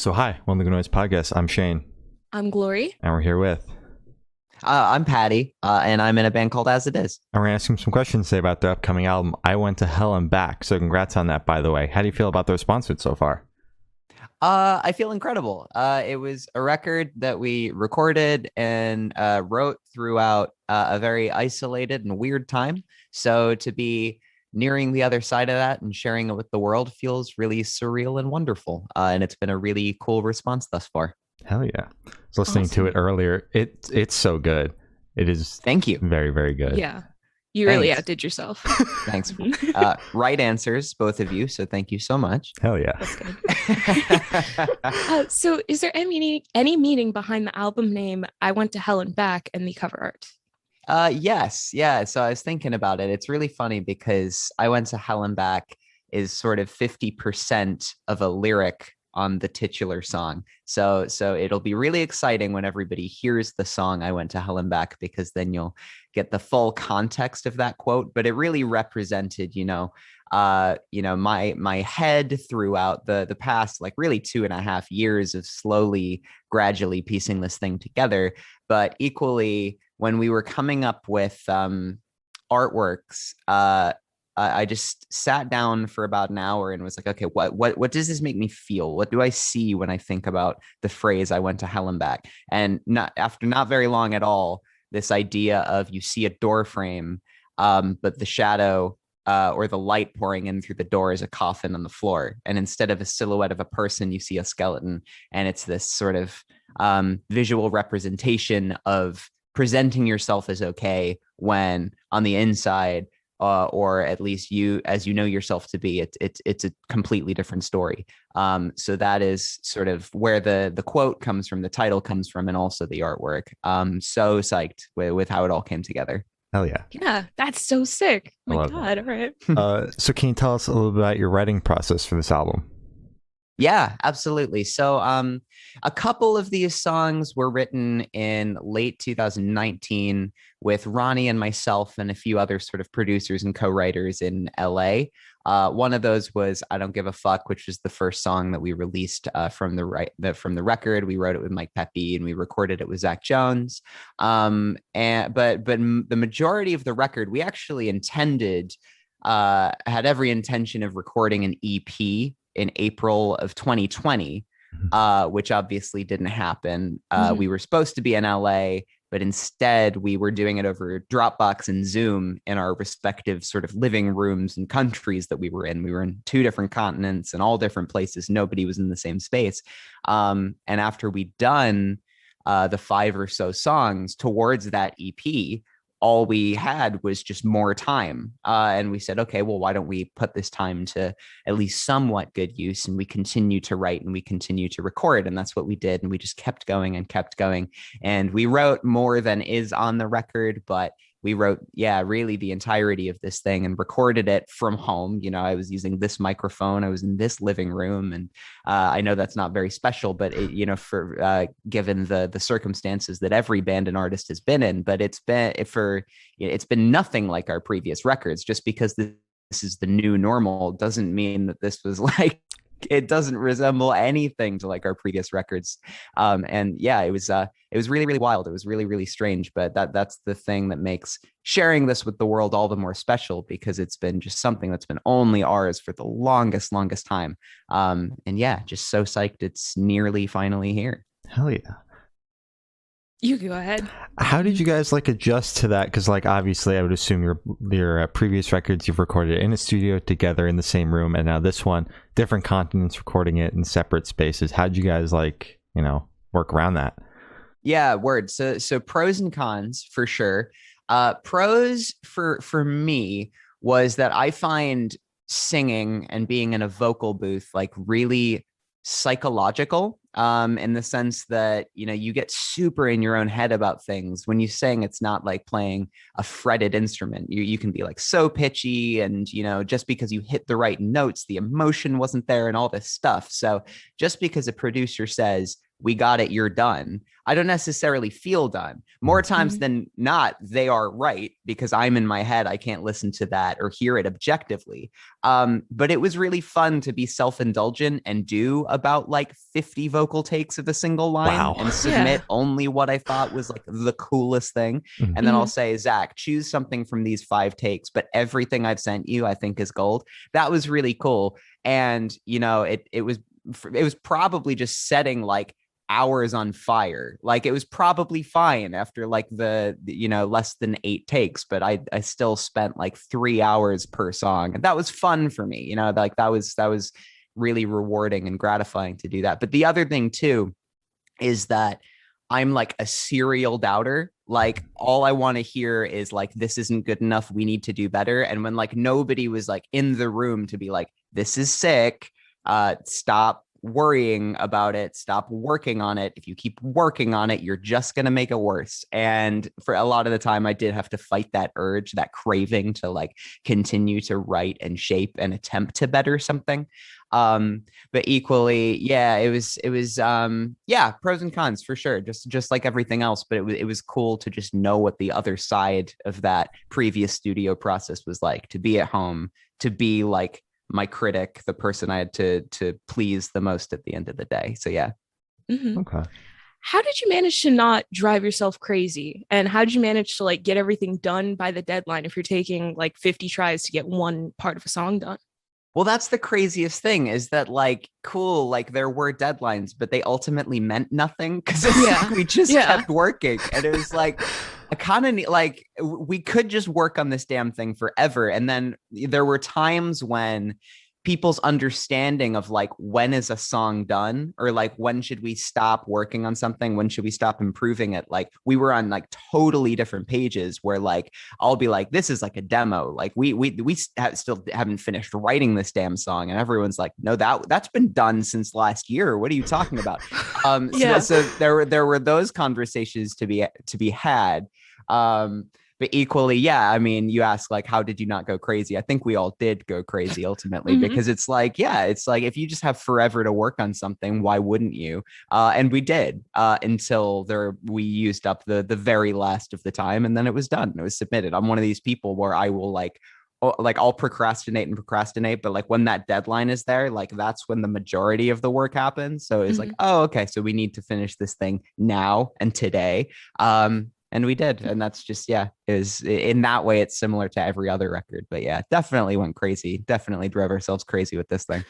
So hi, welcome to the Noise Podcast. I'm Shane, I'm Glory. and we're here with, I'm Patty, and I'm in a band called As It Is. and we're gonna ask him some questions today about their upcoming album, I Went to Hell and Back. So congrats on that, by the way. How do you feel about the response to it so far? I feel incredible. It was a record that we recorded and wrote throughout a very isolated and weird time. So to be nearing the other side of that and sharing it with the world feels really surreal and wonderful. And it's been a really cool response thus far. Hell yeah! I was listening to it earlier. It's so good. It is. Thank you. Very, very good. Yeah, you really Thanks. outdid yourself. Thanks. Right answers, both of you. So thank you so much. Hell yeah! That's good. So is there any meaning behind the album name I Went to Hell and Back and the cover art? Yes. Yeah. So I was thinking about it. It's really funny because I Went to Hell and Back is sort of 50% of a lyric on the titular song. So it'll be really exciting when everybody hears the song I Went to Hell and Back, because then you'll get the full context of that quote. But it really represented, my head throughout the past, like really 2.5 years of slowly, gradually piecing this thing together. But equally, when we were coming up with artworks, I just sat down for about an hour and was like, okay, what does this make me feel? What do I see when I think about the phrase I went to hell and back? And after not very long at all, this idea of you see a door frame, but the shadow or the light pouring in through the door is a coffin on the floor. And instead of a silhouette of a person, you see a skeleton. And it's this sort of visual representation of presenting yourself as okay when on the inside, or at least you, as you know yourself to be, it's a completely different story. So that is sort of where the quote comes from, the title comes from, and also the artwork. So psyched with how it all came together. Hell yeah! Yeah, that's so sick. Oh my God. That. All right. So can you tell us a little bit about your writing process for this album? Yeah, absolutely. So a couple of these songs were written in late 2019 with Ronnie and myself and a few other sort of producers and co-writers in LA. One of those was I Don't Give a Fuck, which was the first song that we released from the record. We wrote it with Mike Pepe and we recorded it with Zach Jones. But the majority of the record, we actually had every intention of recording an EP in April of 2020, which obviously didn't happen. We were supposed to be in LA, but instead we were doing it over Dropbox and Zoom in our respective sort of living rooms and countries that we were in. We were in 2 different continents and all different places. Nobody was in the same space. And after we'd done the 5 or so songs towards that EP, all we had was just more time. And we said, okay, well, why don't we put this time to at least somewhat good use? And we continue to write and we continue to record. And that's what we did. And we just kept going and kept going. And we wrote more than is on the record, but we wrote, really the entirety of this thing and recorded it from home. I was using this microphone. I was in this living room. And I know that's not very special, but given the circumstances that every band and artist has been in, but it's been nothing like our previous records. Just because this is the new normal doesn't mean that this was like, it doesn't resemble anything to like our previous records. It was really, really wild. It was really, really strange, but that's the thing that makes sharing this with the world all the more special, because it's been just something that's been only ours for the longest time. Just so psyched it's nearly finally here. Hell yeah! You go ahead. How did you guys adjust to that? Because obviously I would assume your previous records you've recorded in a studio together in the same room, and now this one, different continents, recording it in separate spaces. How did you guys work around that? Yeah, word. So pros and cons for sure. Pros for me was that I find singing and being in a vocal booth really psychological, in the sense that you get super in your own head about things. When you sing, it's not like playing a fretted instrument. You can be so pitchy, and just because you hit the right notes, the emotion wasn't there and all this stuff. So just because a producer says we got it, you're done. I don't necessarily feel done. More times than not, they are right, because I'm in my head. I can't listen to that or hear it objectively. But it was really fun to be self-indulgent and do about like 50 vocal takes of a single line Wow. and submit only what I thought was like the coolest thing. And then I'll say, Zach, choose something from these 5 takes, but everything I've sent you, I think is gold. That was really cool. And, you know, it was probably just setting like hours on fire. Like it was probably fine after like the you know, less than 8 takes, but I still spent like 3 hours per song, and that was fun for me. You know, like that was really rewarding and gratifying to do that. But the other thing too is that I'm like a serial doubter. Like all I want to hear is like, this isn't good enough, we need to do better. And when like nobody was like in the room to be like, this is sick, stop worrying about it, stop working on it. If you keep working on it, you're just going to make it worse. And for a lot of the time I did have to fight that urge, that craving to like continue to write and shape and attempt to better something. But equally, yeah, it was yeah, pros and cons for sure, just like everything else. But it was cool to just know what the other side of that previous studio process was like, to be at home, to be like my critic, the person I had to please the most at the end of the day. So yeah. Okay. How did you manage to not drive yourself crazy? And how did you manage to like get everything done by the deadline if you're taking like 50 tries to get one part of a song done? Well, that's the craziest thing, is that like, cool, like there were deadlines, but they ultimately meant nothing, because we just kept working. And it was like, I kind of like, we could just work on this damn thing forever. And then there were times when people's understanding of like, when is a song done, or like, when should we stop working on something, when should we stop improving it, like we were on like totally different pages, where like I'll be like, this is like a demo, like we still haven't finished writing this damn song, and everyone's like, no, that's been done since last year, what are you talking about? So there were those conversations to be had. But equally, yeah, I mean, you ask like, how did you not go crazy? I think we all did go crazy ultimately, because it's like, yeah, it's like, if you just have forever to work on something, why wouldn't you? And we did, until we used up the very last of the time, and then it was done. It was submitted. I'm one of these people where I will like I'll procrastinate, but like when that deadline is there, like that's when the majority of the work happens. So it's like, oh, okay, so we need to finish this thing now and today. And we did. And that's just, yeah, is in that way, it's similar to every other record. But yeah, definitely went crazy. Definitely drove ourselves crazy with this thing.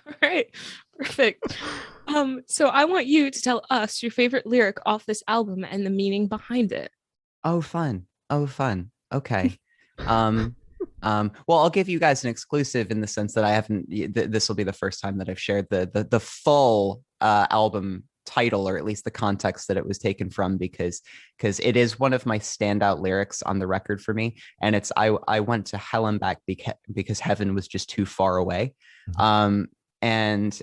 All right. Perfect. So I want you to tell us your favorite lyric off this album and the meaning behind it. Oh, fun. Okay. Well, I'll give you guys an exclusive in the sense that I haven't, this will be the first time that I've shared the full album title, or at least the context that it was taken from, because it is one of my standout lyrics on the record for me. And it's, I went to hell and back because heaven was just too far away. And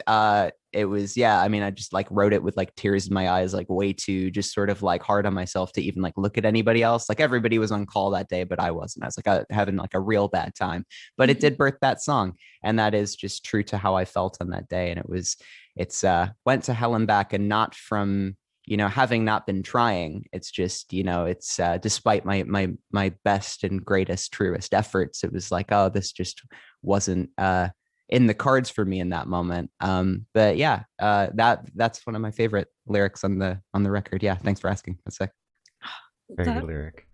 it was, yeah, I mean, I just like wrote it with like tears in my eyes, like way too just sort of like hard on myself to even like look at anybody else. Like everybody was on call that day, but I wasn't. I was like having like a real bad time, but it did birth that song. And that is just true to how I felt on that day. And it's went to hell and back, and not from, you know, having not been trying. It's just, you know, it's despite my best and greatest, truest efforts, it was like, oh, this just wasn't in the cards for me in that moment. But yeah, that's one of my favorite lyrics on the record. Yeah, thanks for asking. That's sick. Very good lyric.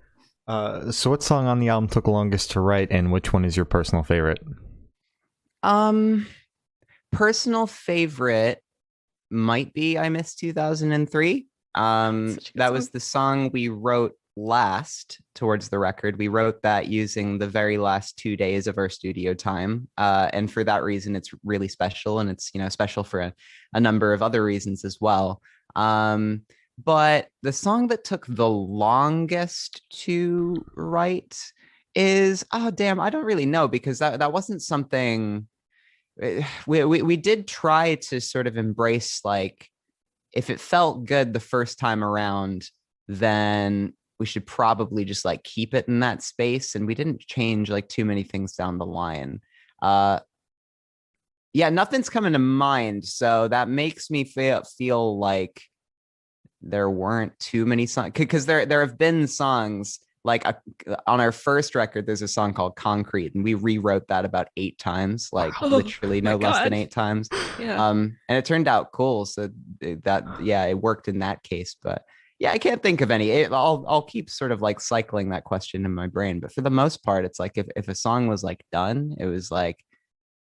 So what song on the album took longest to write, and which one is your personal favorite? Personal favorite might be I Miss 2003. That was the song we wrote last towards the record. We wrote that using the very last 2 days of our studio time, and for that reason it's really special, and it's, you know, special for a number of other reasons as well. But the song that took the longest to write is, oh damn, I don't really know, because that wasn't something we did try to sort of embrace. Like, if it felt good the first time around, then we should probably just like keep it in that space. And we didn't change like too many things down the line. Yeah, nothing's coming to mind. So that makes me feel like there weren't too many songs, because there have been songs like on our first record. There's a song called Concrete, and we rewrote that about 8 times, like Oh literally my no less than God. 8 times. Yeah. And it turned out cool. So that, yeah, it worked in that case. But yeah, I can't think of any. I'll keep sort of like cycling that question in my brain. But for the most part, it's like if a song was like done, it was like,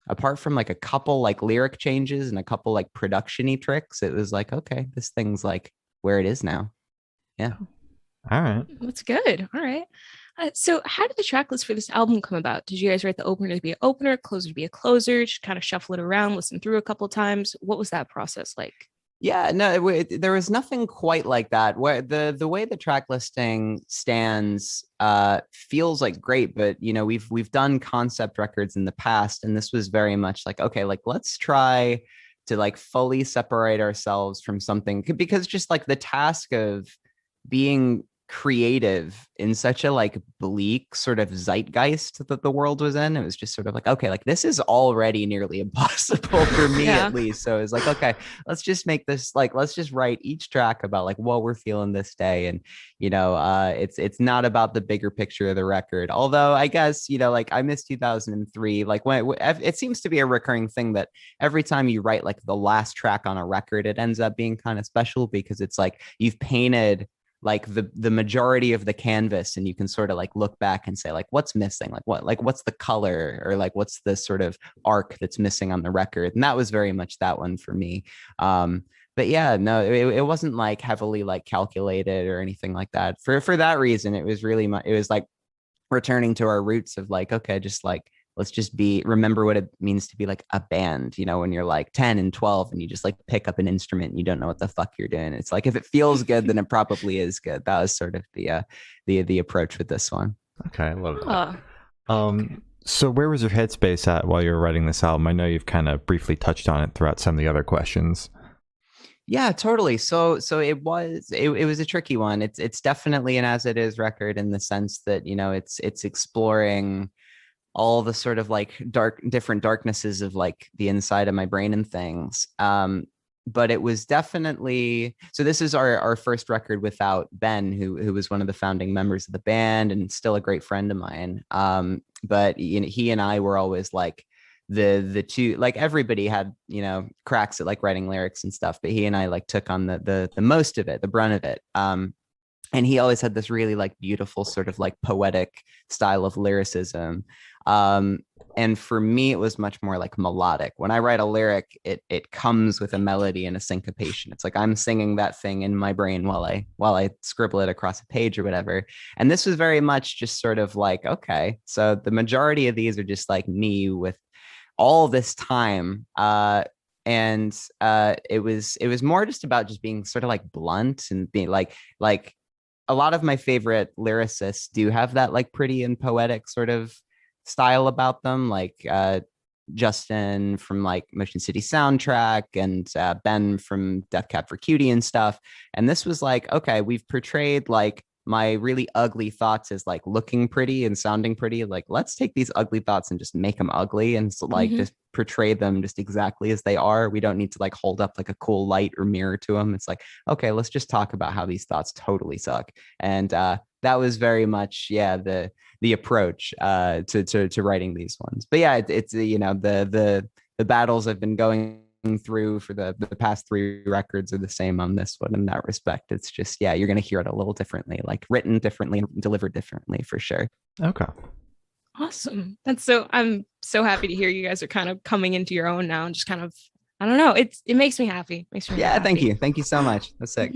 apart from like a couple like lyric changes and a couple like production-y tricks, it was like, okay, this thing's like where it is now. Yeah. All right. That's good. All right. So, how did the track list for this album come about? Did you guys write the opener to be an opener, closer to be a closer, just kind of shuffle it around, listen through a couple times? What was that process like? Yeah, no, there was nothing quite like that. Where the way the track listing stands feels like great, but you know, we've done concept records in the past, and this was very much like, okay, like let's try to like fully separate ourselves from something, because just like the task of being creative in such a like bleak sort of zeitgeist that the world was in, it was just sort of like, okay, like this is already nearly impossible for me Yeah. at least. So it's like, okay, let's just make this like, let's just write each track about like what we're feeling this day. And you know, it's not about the bigger picture of the record, although I guess, you know, like I miss 2003. Like when it seems to be a recurring thing that every time you write like the last track on a record, it ends up being kind of special, because it's like you've painted like the majority of the canvas, and you can sort of like look back and say like what's missing, like what's the color, or like what's the sort of arc that's missing on the record. And that was very much that one for me. But yeah, no, it wasn't like heavily like calculated or anything like that. For that reason, it was really it was like returning to our roots of like, okay, just like let's just remember what it means to be like a band, you know, when you're like 10 and 12 and you just like pick up an instrument and you don't know what the fuck you're doing. It's like, if it feels good, then it probably is good. That was sort of the approach with this one. Okay, I love that. Oh, So where was your headspace at while you were writing this album? I know you've kind of briefly touched on it throughout some of the other questions. Yeah, totally. So it was a tricky one. It's definitely an as it is record, in the sense that, you know, it's exploring all the sort of like different darknesses of like the inside of my brain and things. But it was definitely, so this is our first record without Ben, who was one of the founding members of the band and still a great friend of mine. But you know, he and I were always like the two, like everybody had, you know, cracks at like writing lyrics and stuff, but he and I like took on the most of it, the brunt of it. And he always had this really like beautiful sort of like poetic style of lyricism. And for me, it was much more like melodic. When I write a lyric, it comes with a melody and a syncopation. It's like I'm singing that thing in my brain while I scribble it across a page or whatever. And this was very much just sort of like, okay, so the majority of these are just like me with all this time. And it was more just about just being sort of like blunt and being like a lot of my favorite lyricists do have that like pretty and poetic sort of style about them, like Justin from like Motion City Soundtrack, and Ben from Death Cab for Cutie and stuff. And this was like, okay, we've portrayed like my really ugly thoughts as like looking pretty and sounding pretty. Like, let's take these ugly thoughts and just make them ugly, and so like just portray them just exactly as they are. We don't need to like hold up like a cool light or mirror to them. It's like, okay, let's just talk about how these thoughts totally suck. And that was very much, yeah, the approach to writing these ones. But yeah, it's you know, the battles I've been going through for the past 3 records are the same on this one in that respect. It's just, yeah, you're going to hear it a little differently, like written differently and delivered differently for sure. Okay. awesome. I'm so happy to hear you guys are kind of coming into your own now and just kind of, I don't know. It makes me happy. Makes me yeah, happy. thank you. Thank you so much. That's sick.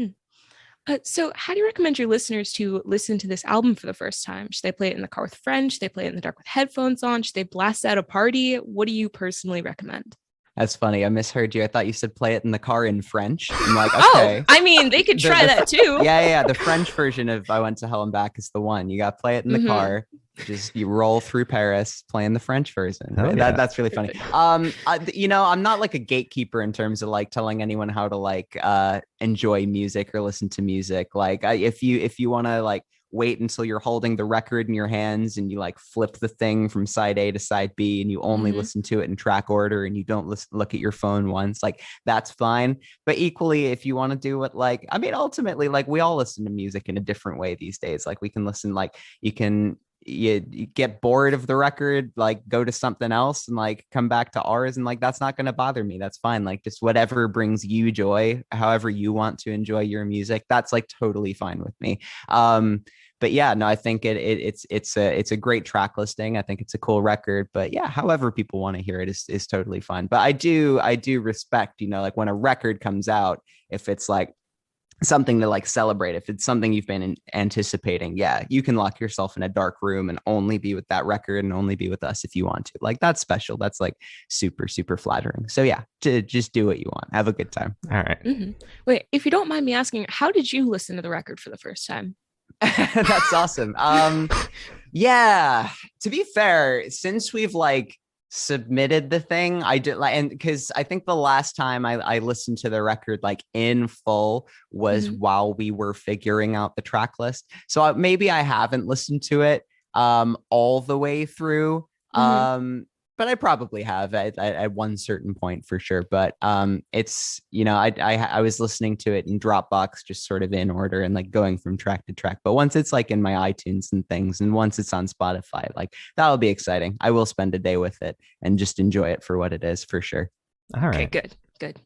So how do you recommend your listeners to listen to this album for the first time? Should they play it in the car with friends? Should they play it in the dark with headphones on? Should they blast out a party? What do you personally recommend? That's funny. I misheard you. I thought you said play it in the car in French. I'm like, Oh, okay. I mean, they could try that too. Yeah. The French version of I Went to Hell and Back is the one. You got to play it in the car. Just you roll through Paris playing the French version. Oh, yeah. That's really funny. You know, I'm not like a gatekeeper in terms of like telling anyone how to like enjoy music or listen to music. Like if you want to like wait until you're holding the record in your hands and you like flip the thing from side A to side B and you only listen to it in track order and you don't look at your phone once, like that's fine. But equally, if you want to do it, like, I mean, ultimately, like we all listen to music in a different way these days. Like we can listen, like you get bored of the record, like go to something else and like come back to ours, and like that's not going to bother me. That's fine. Like just whatever brings you joy, however you want to enjoy your music, that's like totally fine with me. But yeah, no, I think it's a great track listing. I think it's a cool record. But yeah, however people want to hear it is totally fine. But I do respect, like when a record comes out, if it's like something to like celebrate, if it's something you've been anticipating, yeah, you can lock yourself in a dark room and only be with that record and only be with us if you want to. Like that's special. That's like super, super flattering. So yeah, just do what you want. Have a good time. All right. Wait, if you don't mind me asking, how did you listen to the record for the first time? That's awesome. Yeah, to be fair, since we've like submitted the thing, I did like, and because I think the last time I listened to the record like in full was while we were figuring out the track list. So maybe I haven't listened to it all the way through. But I probably have at one certain point for sure. But it's, I was listening to it in Dropbox, just sort of in order and like going from track to track. But once it's like in my iTunes and things, and once it's on Spotify, like that'll be exciting. I will spend a day with it and just enjoy it for what it is for sure. All right. Okay, good.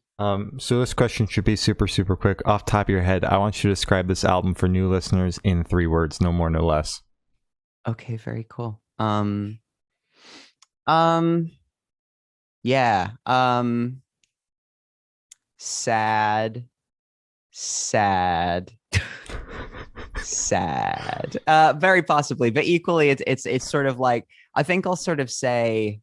So this question should be super, super quick. Off the top of your head, I want you to describe this album for new listeners in 3 words, no more, no less. Okay, very cool. Yeah. Sad. Very possibly, but equally it's sort of like, I think I'll sort of say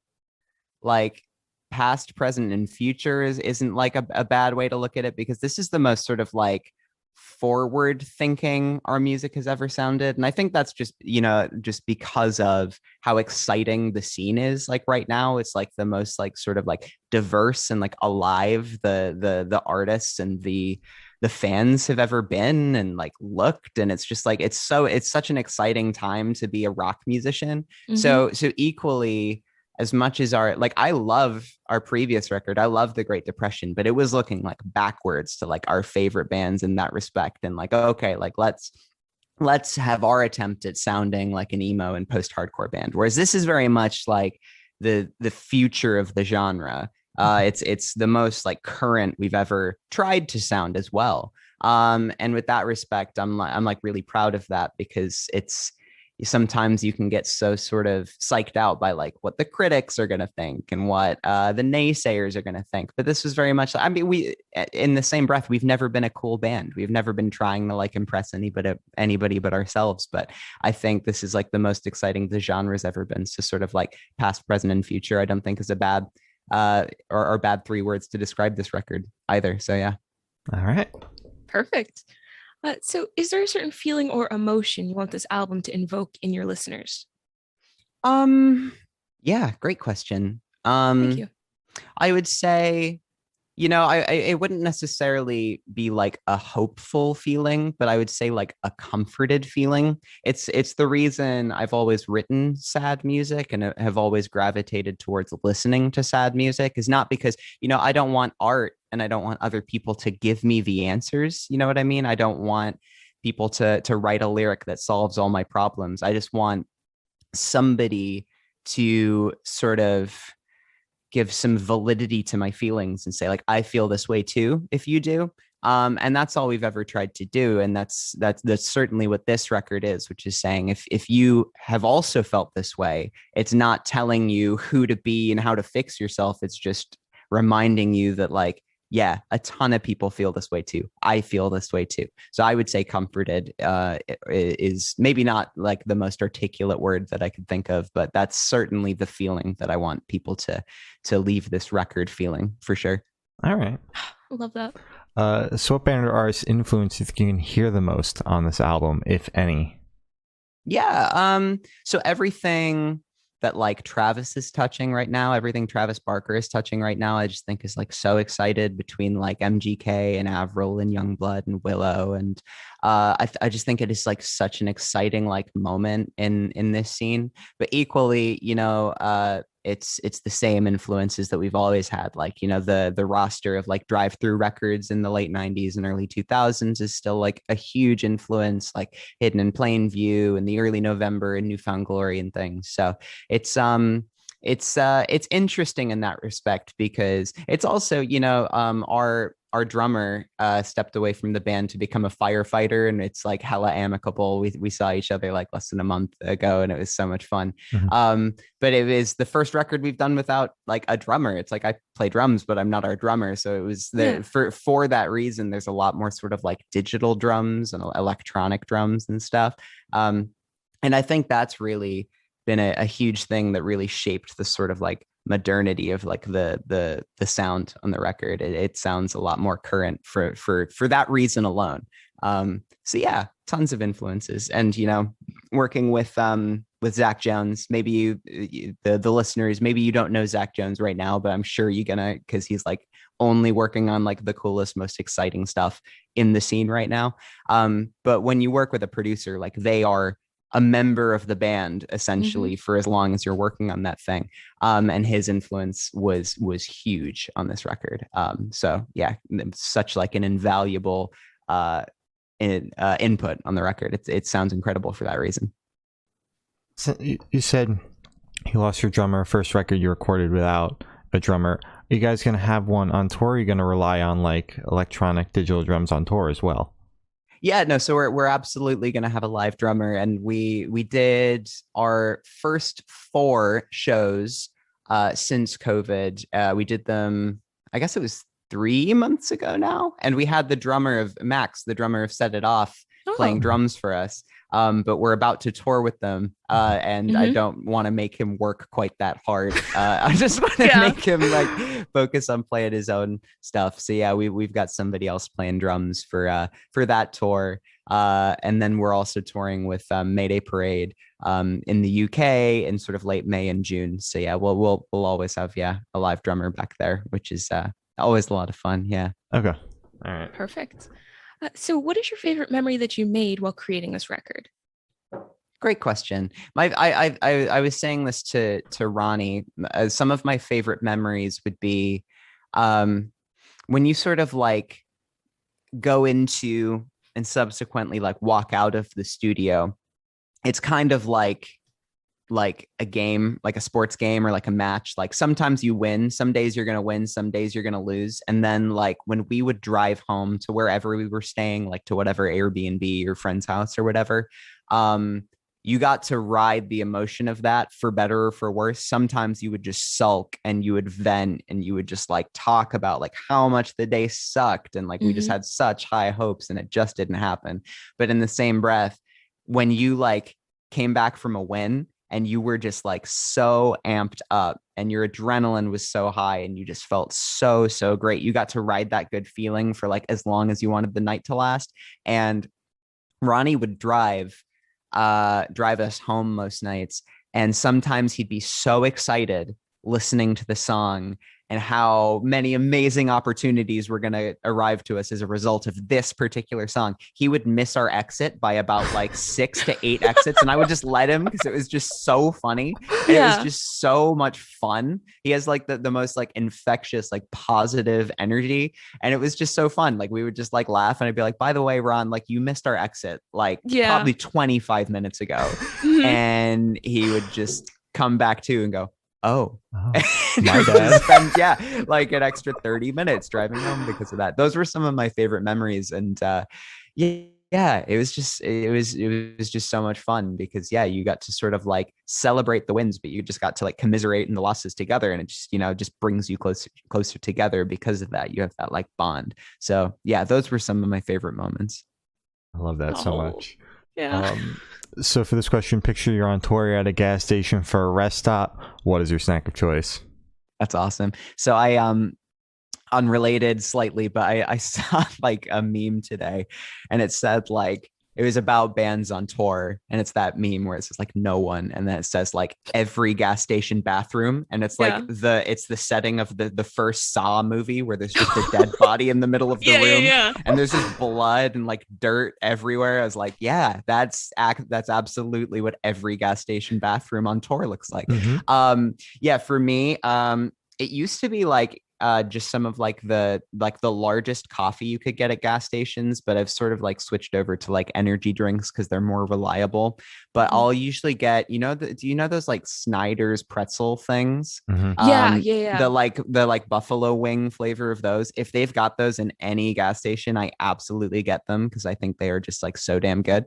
like past, present, and future isn't like a bad way to look at it, because this is the most sort of like forward thinking our music has ever sounded. And I think that's just, just because of how exciting the scene is. Like right now, it's like the most like sort of like diverse and like alive the artists and the fans have ever been and like looked. And it's just like, it's such an exciting time to be a rock musician. So equally, as much as I love our previous record, I love the Great Depression, but it was looking like backwards to like our favorite bands in that respect. And like, okay, like let's have our attempt at sounding like an emo and post-hardcore band. Whereas this is very much like the future of the genre. It's the most like current we've ever tried to sound as well. And with that respect, I'm like really proud of that, because sometimes you can get so sort of psyched out by like what the critics are going to think and what the naysayers are going to think. But this was very much, I mean, we, in the same breath, we've never been a cool band. We've never been trying to like impress anybody but ourselves. But I think this is like the most exciting the genre's ever been. So sort of like past, present, and future, I don't think is a bad or bad 3 words to describe this record either. So yeah. All right. Perfect. So is there a certain feeling or emotion you want this album to invoke in your listeners? Yeah, great question. Thank you. I would say, it wouldn't necessarily be like a hopeful feeling, but I would say like a comforted feeling. It's the reason I've always written sad music and have always gravitated towards listening to sad music, is not because, I don't want art and I don't want other people to give me the answers. You know what I mean? I don't want people to write a lyric that solves all my problems. I just want somebody to sort of give some validity to my feelings and say like, I feel this way too, if you do. And that's all we've ever tried to do. And that's certainly what this record is, which is saying if you have also felt this way, it's not telling you who to be and how to fix yourself. It's just reminding you that like, yeah, a ton of people feel this way too. I feel this way too. So I would say comforted is maybe not like the most articulate word that I could think of, but that's certainly the feeling that I want people to leave this record feeling, for sure. All right. I love that. So what band or artist influence you think you can hear the most on this album, if any? Yeah. So everything that like Travis is touching right now, everything Travis Barker is touching right now, I just think is like so excited between like MGK and Avril and Youngblood and Willow. And I just think it is like such an exciting like moment in this scene. But equally, it's the same influences that we've always had. Like, the roster of like Drive Through Records in the late 90s and early 2000s is still like a huge influence, like Hidden in Plain View and the early November and Newfound Glory and things. So it's interesting in that respect, because it's also, our drummer stepped away from the band to become a firefighter, and it's like hella amicable. We saw each other like less than a month ago, and it was so much fun. But it was the first record we've done without like a drummer. It's like I play drums, but I'm not our drummer. So it was for that reason, there's a lot more sort of like digital drums and electronic drums and stuff. And I think that's really been a huge thing that really shaped the sort of like modernity of like the sound on the record. It sounds a lot more current for that reason alone. So yeah, tons of influences. And working with Zach Jones, maybe the listeners, maybe you don't know Zach Jones right now, but I'm sure you're gonna, because he's like only working on like the coolest, most exciting stuff in the scene right now. But when you work with a producer, like they are a member of the band essentially for as long as you're working on that thing. And his influence was huge on this record. So yeah, such like an invaluable input on the record. It sounds incredible for that reason. So you said you lost your drummer, first record you recorded without a drummer. Are you guys going to have one on tour? Or are you going to rely on like electronic digital drums on tour as well? Yeah, no, so we're absolutely going to have a live drummer, and we did our first 4 shows since COVID. We did them, I guess it was 3 months ago now, and we had the drummer of Max, the drummer of Set It Off, playing drums for us. But we're about to tour with them, and I don't want to make him work quite that hard. I just want to make him like focus on playing his own stuff. So yeah, we've got somebody else playing drums for that tour, and then we're also touring with Mayday Parade in the UK in sort of late May and June. So yeah, we'll always have a live drummer back there, which is always a lot of fun. Yeah. Okay. All right. Perfect. So what is your favorite memory that you made while creating this record? Great question. I was saying this to Ronnie. Some of my favorite memories would be when you sort of like go into and subsequently like walk out of the studio. It's kind of like a game, like a sports game or like a match. Like sometimes you win, some days you're going to win, some days you're going to lose. And then like when we would drive home to wherever we were staying, like to whatever Airbnb or friend's house or whatever, you got to ride the emotion of that for better or for worse. Sometimes you would just sulk and you would vent and you would just like talk about like how much the day sucked. And like we just had such high hopes and it just didn't happen. But in the same breath, when you like came back from a win, and you were just like so amped up and your adrenaline was so high and you just felt so great. You got to ride that good feeling for like as long as you wanted the night to last. And Ronnie would drive us home most nights. And sometimes he'd be so excited listening to the song and how many amazing opportunities were going to arrive to us as a result of this particular song. He would miss our exit by about like 6 to 8 exits, and I would just let him because it was just so funny. And it was just so much fun. He has like the most like infectious, like positive energy. And it was just so fun. Like we would just like laugh and I'd be like, by the way, Ron, like you missed our exit like probably 25 minutes ago. And he would just come back to and go, oh. My bad. Spend, like an extra 30 minutes driving home because of that. Those were some of my favorite memories. And it was just so much fun because you got to sort of like celebrate the wins, but you just got to like commiserate in the losses together. And it just, just brings you closer together because of that. You have that like bond. So yeah, those were some of my favorite moments. I love that so much. Yeah. So for this question, picture you're on tour, you're at a gas station for a rest stop. What is your snack of choice? That's awesome. So I unrelated slightly, but I saw like a meme today and it said like It was about bands on tour, and it's that meme where it says like no one, and then it says like every gas station bathroom, and it's like Yeah. it's the setting of the first Saw movie where there's just a dead body in the middle of the Yeah, room, yeah. and there's just blood and like dirt everywhere. I was like, yeah, that's absolutely what every gas station bathroom on tour looks like. Yeah, for me, it used to be like just some of like the largest coffee you could get at gas stations, but I've sort of like switched over to like energy drinks because they're more reliable. But Mhm. I'll usually get, do you know those like Snyder's pretzel things? Yeah, yeah, yeah. The like buffalo wing flavor of those. If they've got those in any gas station, I absolutely get them because I think they are just like so damn good.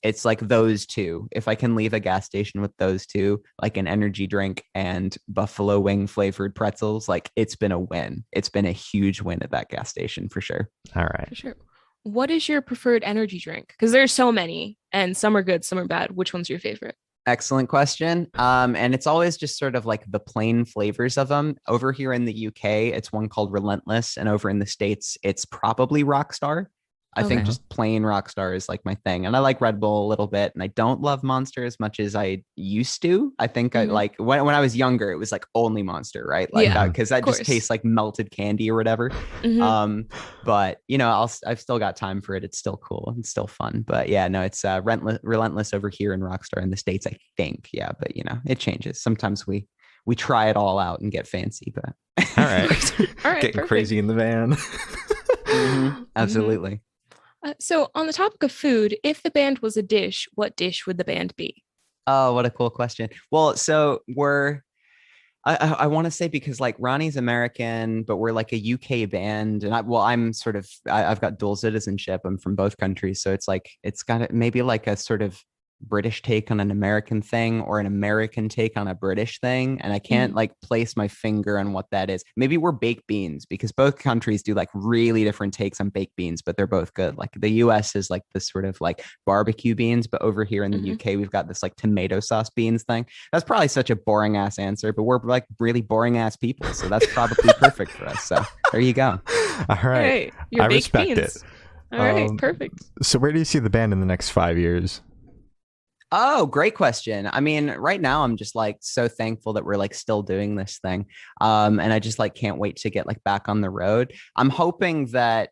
It's like those two. If I can leave a gas station with those two, like an energy drink and buffalo wing flavored pretzels, like it's been a win. It's been a huge win at that gas station for sure. All right. For sure. What is your preferred energy drink? Because there's so many, and some are good, some are bad. Which one's your favorite? Excellent question. And it's always just sort of like the plain flavors of them. Over here in the UK, it's one called Relentless, and over in the States, it's probably Rockstar. I think Okay. just plain Rockstar is like my thing. And I like Red Bull a little bit. And I don't love Monster as much as I used to. I think I Mhm. like when I was younger, it was like only Monster, right? Like Yeah, because that of just course. tastes like melted candy or whatever. Mhm. But you know, I've still got time for it. It's still cool. It's still fun. But yeah, no, it's Relentless over here in Rockstar in the States, I think. Yeah, but you know, it changes. Sometimes we try it all out and get fancy, but All right. All right, Getting perfect. crazy in the van. absolutely. So, on the topic of food, if the band was a dish, what dish would the band be? Oh, what a cool question. Well, so I want to say because like Ronnie's American, but we're like a UK band, and I'm sort of I've got dual citizenship. I'm from both countries, so it's like it's got maybe like a sort of British take on an American thing or an American take on a British thing, and I can't Mhm. like place my finger on what that is. Maybe we're baked beans because both countries do like really different takes on baked beans, but they're both good. Like the US is like this sort of like barbecue beans, but over here in the Mhm. UK we've got this like tomato sauce beans thing. That's probably such a boring ass answer, but we're like really boring ass people, so that's probably perfect for us. So there you go. All All right. right, your I baked respect beans. it. All right, Um, perfect. So where do you see the band in the next 5 years? Oh, great question. I mean, right now I'm just like so thankful that we're like still doing this thing. And I just like can't wait to get like back on the road. I'm hoping that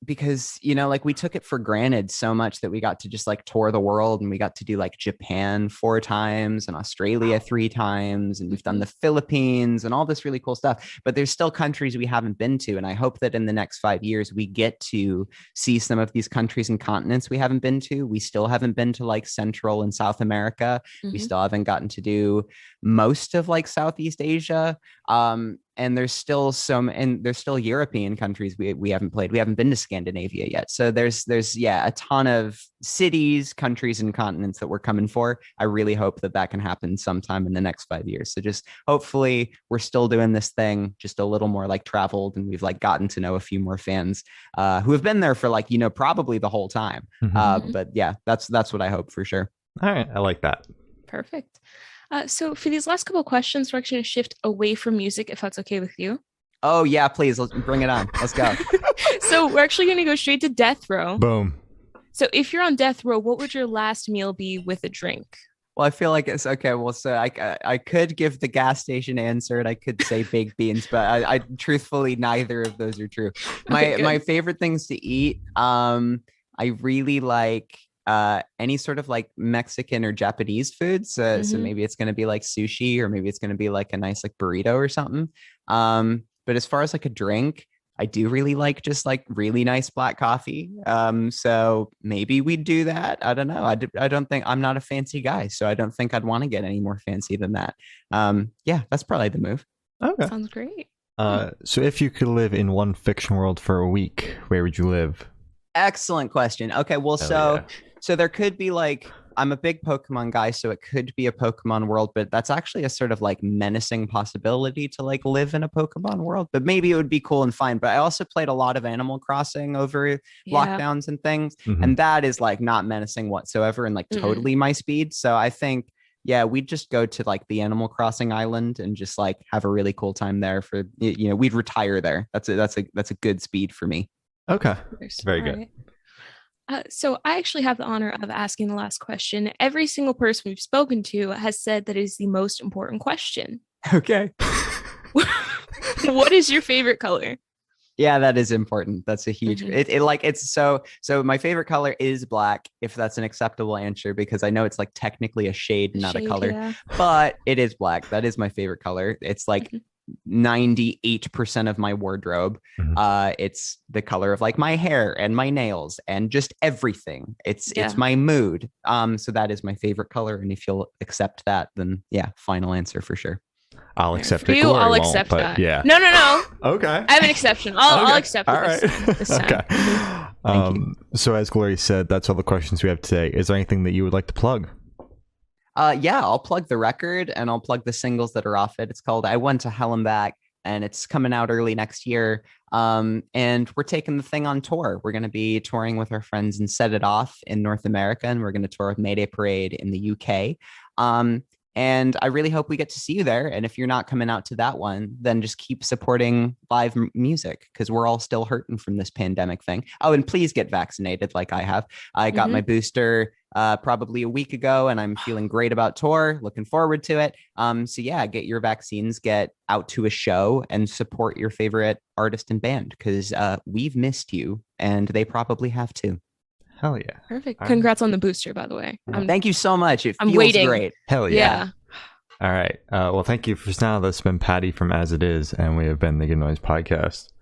because you know like we took it for granted so much that we got to just like tour the world, and we got to do like Japan 4 times and Australia 3 times, and we've done the Philippines and all this really cool stuff, but there's still countries we haven't been to, and I hope that in the next 5 years we get to see some of these countries and continents we haven't been to. We still haven't been to like Central and South America. We Mhm. still haven't gotten to do most of like Southeast Asia. And there's still European countries we haven't played. We haven't been to Scandinavia yet. So there's yeah, a ton of cities, countries, and continents that we're coming for. I really hope that can happen sometime in the next 5 years. So just hopefully we're still doing this thing just a little more like traveled, and we've like gotten to know a few more fans who have been there for like, you know, probably the whole time. Mhm. But yeah, that's what I hope for sure. All right. I like that. Perfect. So, for these last couple of questions, we're actually going to shift away from music, if that's okay with you. Oh yeah, please, let's bring it on. Let's go. So, we're actually going to go straight to death row. Boom. So, if you're on death row, what would your last meal be with a drink? Well, I feel like it's okay. Well, so I could give the gas station answer, and I could say baked beans, but I truthfully neither of those are true. Okay, My good. favorite things to eat, I really like any sort of like Mexican or Japanese food. So Mhm. maybe it's gonna be like sushi, or maybe it's gonna be like a nice like burrito or something. But as far as like a drink, I do really like just like really nice black coffee. So maybe we'd do that. I don't know. I don't think I'm not a fancy guy, so I don't think I'd want to get any more fancy than that. Yeah, that's probably the move. Okay. Sounds great. So if you could live in one fiction world for a week, where would you live? Excellent question. Okay, well, Hell so yeah. so there could be like I'm a big Pokemon guy, so it could be a Pokemon world, but that's actually a sort of like menacing possibility to like live in a Pokemon world. But maybe it would be cool and fine. But I also played a lot of Animal Crossing over Yeah. lockdowns and things, Mhm. and that is like not menacing whatsoever and like Mm-mm. totally my speed. So I think yeah, we'd just go to like the Animal Crossing island and just like have a really cool time there for you know, we'd retire there. That's a good speed for me. Okay. Of course. Very All good. right. So I actually have the honor of asking the last question. Every single person we've spoken to has said that it is the most important question. Okay. What is your favorite color? Yeah, that is important. That's a huge Mhm. it's so my favorite color is black, if that's an acceptable answer, because I know it's like technically a shade, not a Shade, color, yeah. but it is black. That is my favorite color. It's like Mhm. 98% of my wardrobe. Mhm. It's the color of like my hair and my nails and just everything. It's Yeah. my mood. So that is my favorite color. And if you'll accept that, then yeah, final answer for sure. I'll All right, accept for it. you, Glory I'll won't, accept but that. yeah. No, no, no. Okay. I have an exception. I'll Okay. accept All it right. this time. This time. Okay. Mhm. Thank you. So as Glory said, that's all the questions we have today. Is there anything that you would like to plug? Yeah, I'll plug the record and I'll plug the singles that are off it. It's called I Went to Hell and Back, and it's coming out early next year. And we're taking the thing on tour. We're going to be touring with our friends in Set It Off in North America, and we're going to tour with Mayday Parade in the UK. And I really hope we get to see you there. And if you're not coming out to that one, then just keep supporting live music, because we're all still hurting from this pandemic thing. Oh, and please get vaccinated like I have. I got my booster probably a week ago, and I'm feeling great about tour. Looking forward to it. So yeah, get your vaccines, get out to a show, and support your favorite artist and band, because we've missed you, and they probably have too. Hell yeah. Perfect. All right. Congrats on the booster, by the way. Thank you so much. It I'm feels waiting. great. Hell yeah. Yeah. All right. Well, thank you for now. That's been Patty from As It Is, and we have been the Good Noise Podcast.